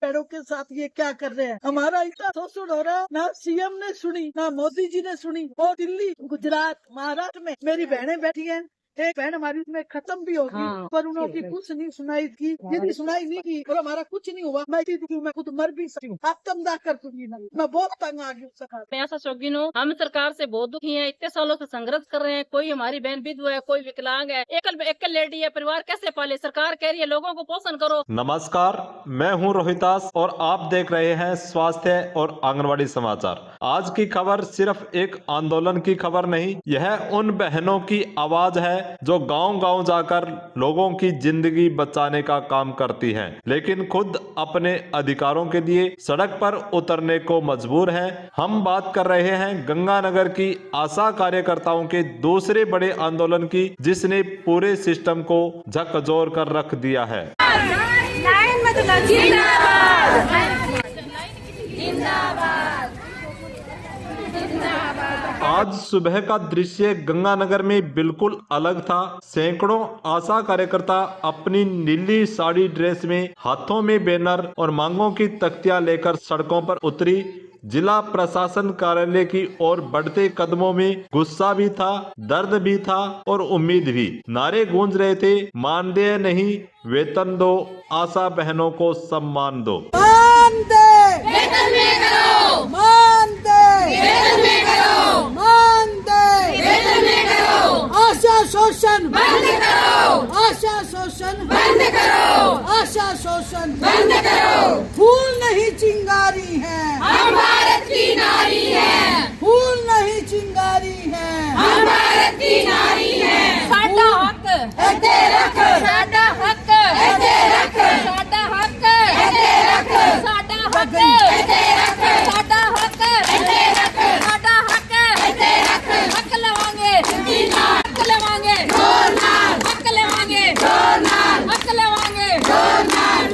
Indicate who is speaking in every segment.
Speaker 1: बहनों के साथ ये क्या कर रहे हैं। हमारा इतना शोषण हो रहा है, ना सीएम ने सुनी ना मोदी जी ने सुनी। और दिल्ली, गुजरात, महाराष्ट्र में मेरी बहनें बैठी हैं, एक बहन हमारी उसमें खत्म भी होगी, पर उन्होंने कुछ नहीं सुनाई की, यदि सुनाई नहीं की और हमारा कुछ नहीं हुआ, मैं खुद मर भी सकती हूँ। आप तमदा कर दूंगी ना, मैं बहुत तंग आ गई सरकार।
Speaker 2: मैं ऐसा शौकीन हूँ, हम सरकार से बहुत दुखी हैं, इतने सालों से संघर्ष कर रहे हैं। कोई हमारी बहन विधवा है, कोई विकलांग है, एकल लेडी है, परिवार कैसे पाले। सरकार कह रही है लोगों को पोषण करो।
Speaker 3: नमस्कार, मैं हूं रोहितास और आप देख रहे हैं स्वास्थ्य और आंगनवाड़ी समाचार। आज की खबर सिर्फ एक आंदोलन की खबर नहीं, यह उन बहनों की आवाज है जो गांव-गांव जाकर लोगों की जिंदगी बचाने का काम करती हैं, लेकिन खुद अपने अधिकारों के लिए सड़क पर उतरने को मजबूर हैं। हम बात कर रहे हैं गंगानगर की आशा कार्यकर्ताओं के दूसरे बड़े आंदोलन की, जिसने पूरे सिस्टम को झकझोर कर रख दिया है। आज सुबह का दृश्य गंगानगर में बिल्कुल अलग था। सैकड़ों आशा कार्यकर्ता अपनी नीली साड़ी ड्रेस में, हाथों में बैनर और मांगों की तख्तियां लेकर सड़कों पर उतरी। जिला प्रशासन कार्यालय की ओर बढ़ते कदमों में गुस्सा भी था, दर्द भी था और उम्मीद भी। नारे गूंज रहे थे, मानदेय नहीं, वेतन दो, आशा बहनों को सम्मान दो।
Speaker 1: मान दे, वेतन में करो, मान दे, वेतन में करो, मान दे, वेतन में करो, आशा शोषण बंद करो, आशा शोषण बंद करो, आशा शोषण बंद करो। फूल नहीं चिंगारी है, हम भारत की नारी है। फूल नहीं चिंगारी है, हम भारत की नारी है।
Speaker 2: साडा हक
Speaker 1: ऐसे रख,
Speaker 2: साडा हक
Speaker 1: ऐसे रख,
Speaker 2: साडा हक
Speaker 1: ऐसे रख,
Speaker 2: साडा हक
Speaker 1: ऐसे रख,
Speaker 2: साडा हक
Speaker 1: ऐसे रख,
Speaker 2: साडा हक
Speaker 1: ऐसे रख।
Speaker 2: हक लवांगे, हक लवांगे, हक लवांगे, हक लवांगे,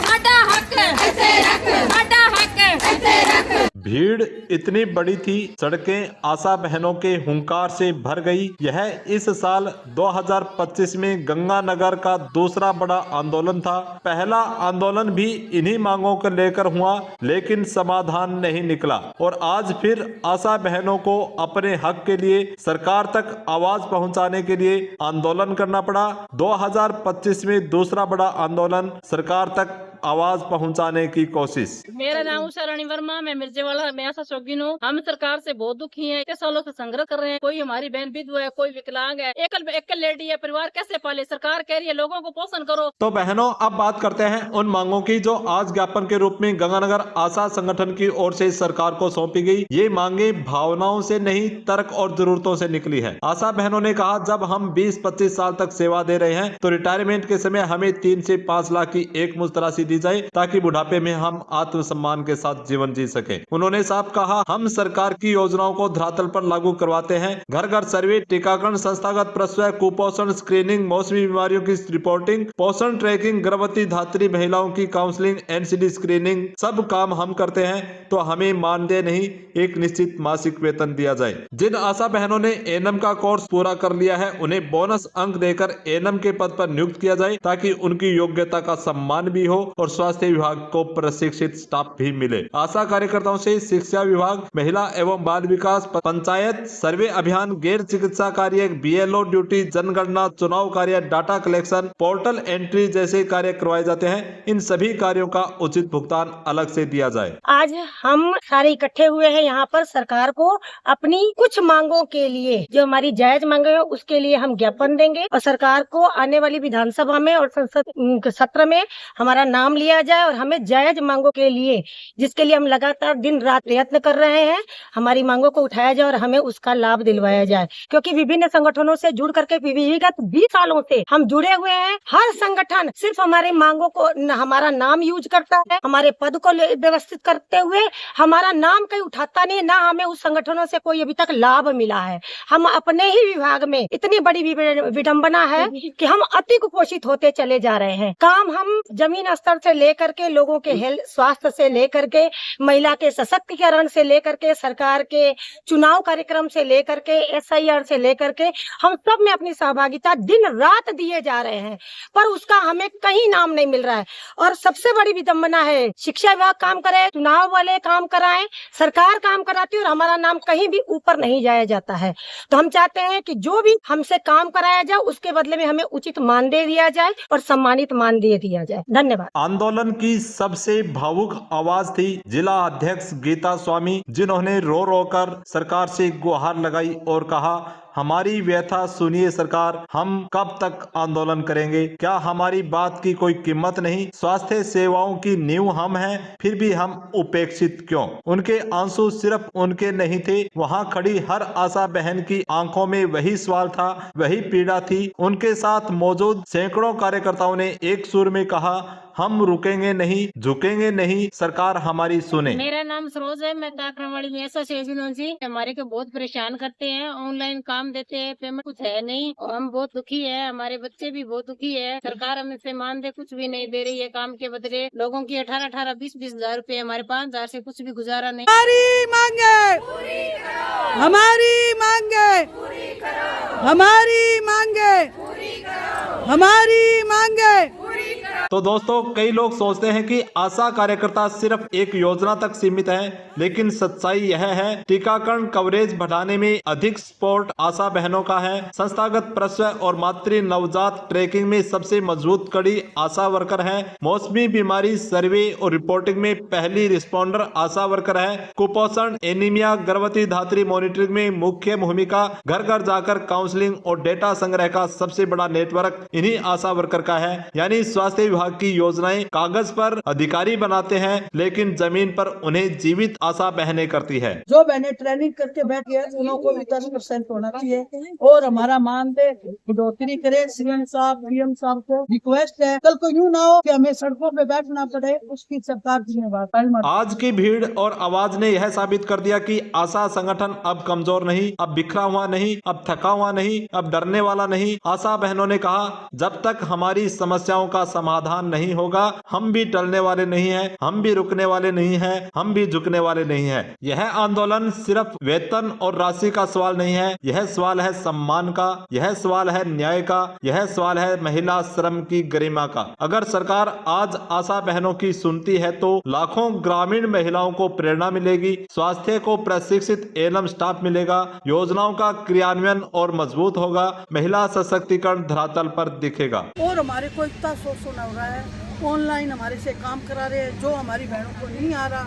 Speaker 2: साडा हक
Speaker 1: ऐसे रख,
Speaker 2: साडा हक
Speaker 1: ऐसे रख।
Speaker 3: भीड़ इतनी बड़ी थी, सड़कें आशा बहनों के हुंकार से भर गई। यह इस साल 2025 में गंगानगर का दूसरा बड़ा आंदोलन था। पहला आंदोलन भी इन्हीं मांगों को लेकर हुआ, लेकिन समाधान नहीं निकला और आज फिर आशा बहनों को अपने हक के लिए सरकार तक आवाज पहुंचाने के लिए आंदोलन करना पड़ा। 2025 में दूसरा बड़ा आंदोलन, सरकार तक आवाज पहुंचाने की कोशिश।
Speaker 2: मेरा नाम उषा रानी वर्मा, मैं मिर्जेवाला, मैं ऐसा शौकीन हूँ। हम सरकार से बहुत दुखी हैं, इतने सालों से संघर्ष कर रहे हैं। कोई हमारी बहन विधवा है, कोई विकलांग है, एकल लेडी है, परिवार कैसे पाले। सरकार कह रही है लोगों को पोषण करो।
Speaker 3: तो बहनों, अब बात करते हैं उन मांगों की जो आज ज्ञापन के रूप में गंगानगर आशा संगठन की ओर से सरकार को सौंपी गई। ये मांगे भावनाओं से नहीं, तर्क और जरूरतों से निकली है। आशा बहनों ने कहा, जब हम 20-25 साल तक सेवा दे रहे हैं तो रिटायरमेंट के समय हमें 3 से 5 लाख की एक मुश्त राशि दी जाए, ताकि बुढ़ापे में हम आत्मसम्मान के साथ जीवन जी सके। उन्होंने साफ कहा, हम सरकार की योजनाओं को धरातल पर लागू करवाते हैं। घर घर सर्वे, टीकाकरण, संस्थागत प्रसव, कुपोषण स्क्रीनिंग, मौसमी बीमारियों की रिपोर्टिंग, पोषण ट्रैकिंग, गर्भवती धात्री महिलाओं की काउंसलिंग, एनसीडी स्क्रीनिंग, सब काम हम करते हैं। तो हमें मानदेय नहीं, एक निश्चित मासिक वेतन दिया जाए। जिन आशा बहनों ने एएनएम का कोर्स पूरा कर लिया है, उन्हें बोनस अंक देकर एएनएम के पद पर नियुक्त किया जाए, ताकि उनकी योग्यता का सम्मान भी हो और स्वास्थ्य विभाग को प्रशिक्षित स्टाफ भी मिले। आशा कार्यकर्ताओं से शिक्षा विभाग, महिला एवं बाल विकास, पंचायत, सर्वे अभियान, गैर चिकित्सा कार्य, बीएलओ ड्यूटी, जनगणना, चुनाव कार्य, डाटा कलेक्शन, पोर्टल एंट्री जैसे कार्य करवाए जाते हैं। इन सभी कार्यों का उचित भुगतान अलग से दिया जाए।
Speaker 4: आज हम सारे इकट्ठे हुए हैं यहाँ पर सरकार को अपनी कुछ मांगों के लिए, जो हमारी जायज मांगे हैं उसके लिए हम ज्ञापन देंगे और सरकार को आने वाली विधानसभा में और संसद सत्र में हमारा नाम लिया जाए और हमें जायज मांगों के लिए, जिसके लिए हम लगातार दिन रात प्रयत्न कर रहे हैं, हमारी मांगों को उठाया जाए और हमें उसका लाभ दिलवाया जाए। क्योंकि विभिन्न संगठनों से जुड़ करके विगत 20 सालों से हम जुड़े हुए हैं। हर संगठन सिर्फ हमारे मांगों को, हमारा नाम यूज करता है, हमारे पद को व्यवस्थित करते हुए हमारा नाम कहीं उठाता नहीं, ना हमें उस संगठनों से कोई अभी तक लाभ मिला है। हम अपने ही विभाग में इतनी बड़ी विडंबना है कि हम अति कुपोषित होते चले जा रहे हैं। काम हम जमीन स्तर से लेकर के लोगों के हेल्थ स्वास्थ्य से लेकर के महिला के सशक्तिकरण से लेकर के सरकार के चुनाव कार्यक्रम से लेकर के SIR से लेकर के हम सब में अपनी सहभागिता दिन रात दिए जा रहे हैं, पर उसका हमें कहीं नाम नहीं मिल रहा है। और सबसे बड़ी विडंबना है, शिक्षा विभाग काम करे, चुनाव वाले काम कराएं, सरकार काम कराती है और हमारा नाम कहीं भी ऊपर नहीं जाया जाता है। तो हम चाहते हैं कि जो भी हमसे काम कराया जाए उसके बदले में हमें उचित मानदेय दिया जाए और सम्मानित मानदेय दिया जाए। धन्यवाद।
Speaker 3: आंदोलन की सबसे भावुक आवाज थी जिला अध्यक्ष गीता स्वामी, जिन्होंने रो रो कर सरकार से गुहार लगाई और कहा, हमारी व्यथा सुनिए सरकार, हम कब तक आंदोलन करेंगे? क्या हमारी बात की कोई कीमत नहीं? स्वास्थ्य सेवाओं की नींव हम हैं, फिर भी हम उपेक्षित क्यों? उनके आंसू सिर्फ उनके नहीं थे, वहां खड़ी हर आशा बहन की आंखों में वही सवाल था, वही पीड़ा थी। उनके साथ मौजूद सैकड़ों कार्यकर्ताओं ने एक सुर में कहा, हम रुकेंगे नहीं, झुकेंगे नहीं, सरकार हमारी सुने।
Speaker 2: मेरा नाम सरोज है, मैं काकड़वाड़ी में एसोसिएशन से हमारे को बहुत परेशान करते हैं, ऑनलाइन काम देते हैं, पेमेंट कुछ है नहीं और हम बहुत दुखी है, हमारे बच्चे भी बहुत दुखी है। सरकार हमें से मानदेय कुछ भी नहीं दे रही है, काम के बदले लोगों की 18-18, 20-20 हजार रूपए, हमारे 5,000 से कुछ भी गुजारा नहीं।
Speaker 1: हमारी मांगे पूरी करो, हमारी मांगे पूरी करो, हमारी मांगे पूरी करो, हमारी मांगे पूरी करो।
Speaker 3: तो दोस्तों, कई लोग सोचते हैं कि आशा कार्यकर्ता सिर्फ एक योजना तक सीमित है, लेकिन सच्चाई यह है, टीकाकरण कवरेज बढ़ाने में अधिक सपोर्ट आशा बहनों का है। संस्थागत प्रसव और मातृ नवजात ट्रैकिंग में सबसे मजबूत कड़ी आशा वर्कर है। मौसमी बीमारी सर्वे और रिपोर्टिंग में पहली रिस्पॉन्डर आशा वर्कर है। कुपोषण, एनीमिया, गर्भवती धात्री मॉनिटरिंग में मुख्य भूमिका, घर घर जाकर काउंसलिंग और डेटा संग्रह का सबसे बड़ा नेटवर्क इन्हीं आशा वर्कर का है। यानी स्वास्थ्य विभाग की योजनाएं कागज पर अधिकारी बनाते हैं, लेकिन जमीन पर उन्हें जीवित आशा बहनें करती है।
Speaker 1: जो बहनें ट्रेनिंग करके बैठ गए उनको भी 10% होना चाहिए और हमारा मानदेय बढ़ोतरी करे। सीएम साहब, पीएम साहब को रिक्वेस्ट है, कल को यूँ ना हो कि हमें सड़कों पे बैठना पड़े, उसकी सरकार जिम्मेवार।
Speaker 3: आज की भीड़ और आवाज ने यह साबित कर दिया कि आशा संगठन अब कमजोर नहीं, अब बिखरा हुआ नहीं, अब थका हुआ नहीं, अब डरने वाला नहीं। आशा बहनों ने कहा, जब तक हमारी समस्याओं का समाधान नहीं होगा, हम भी टलने वाले नहीं हैं, हम भी रुकने वाले नहीं हैं, हम भी झुकने वाले नहीं हैं। यह आंदोलन सिर्फ वेतन और राशि का सवाल नहीं है, यह सवाल है सम्मान का, यह सवाल है न्याय का, यह सवाल है महिला श्रम की गरिमा का। अगर सरकार आज आशा बहनों की सुनती है तो लाखों ग्रामीण महिलाओं को प्रेरणा मिलेगी, स्वास्थ्य को प्रशिक्षित एएनएम स्टाफ मिलेगा, योजनाओं का क्रियान्वयन और मजबूत होगा, महिला सशक्तिकरण धरातल पर दिखेगा।
Speaker 1: और हमारे को इतना शोषण हो रहा है, ऑनलाइन हमारे से काम करा रहे हैं, जो हमारी बहनों को नहीं आ रहा,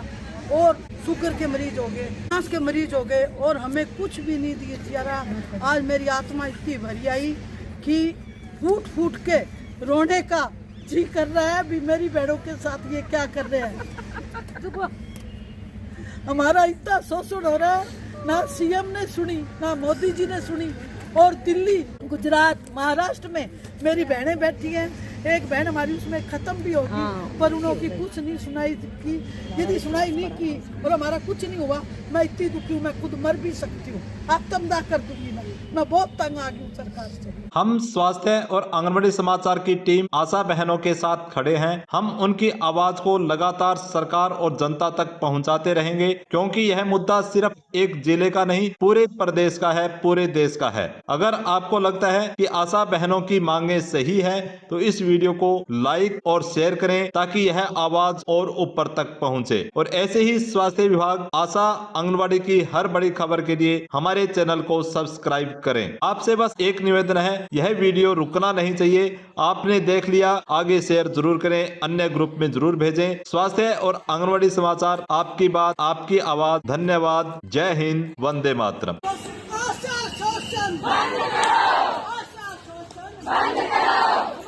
Speaker 1: और शुगर के मरीज हो गए, सांस के मरीज हो गए, और हमें कुछ भी नहीं दिए जा रहा। आज मेरी आत्मा इतनी भरी आई कि फूट फूट के रोने का जी कर रहा है, भी मेरी बहनों के साथ ये क्या कर रहे हैं। हमारा इतना शोषण हो रहा है, ना सीएम ने सुनी, ना मोदी जी ने सुनी। और दिल्ली, गुजरात, महाराष्ट्र में मेरी बहनें बैठी हैं, एक बहन हमारी उसमें खत्म भी होगी, पर उन्होंने कुछ नहीं सुनाई की। यदि सुनाई नहीं की और हमारा कुछ नहीं हुआ, मैं इतनी दुखी हूँ, मैं खुद मर भी सकती हूँ, आत्मदाह कर दूंगी। मैं बहुत तंग आ गई हूँ सरकार से।
Speaker 3: हम स्वास्थ्य और आंगनबाड़ी समाचार की टीम आशा बहनों के साथ खड़े हैं। हम उनकी आवाज को लगातार सरकार और जनता तक पहुंचाते रहेंगे, क्योंकि यह मुद्दा सिर्फ एक जिले का नहीं, पूरे प्रदेश का है, पूरे देश का है। अगर आपको लगता है कि आशा बहनों की मांगे सही है, तो इस वीडियो को लाइक और शेयर करें, ताकि यह आवाज और ऊपर तक पहुंचे। और ऐसे ही स्वास्थ्य विभाग, आशा, आंगनबाड़ी की हर बड़ी खबर के लिए हमारे चैनल को सब्सक्राइब करें। आपसे बस एक निवेदन है, यह वीडियो रुकना नहीं चाहिए। आपने देख लिया, आगे शेयर जरूर करें, अन्य ग्रुप में जरूर भेजें। स्वास्थ्य और आंगनबाड़ी समाचार, आपकी बात, आपकी आवाज। धन्यवाद। जय हिंद, वंदे मातरम।
Speaker 1: आशा शोषण बंद करो, आशा शोषण बंद करो।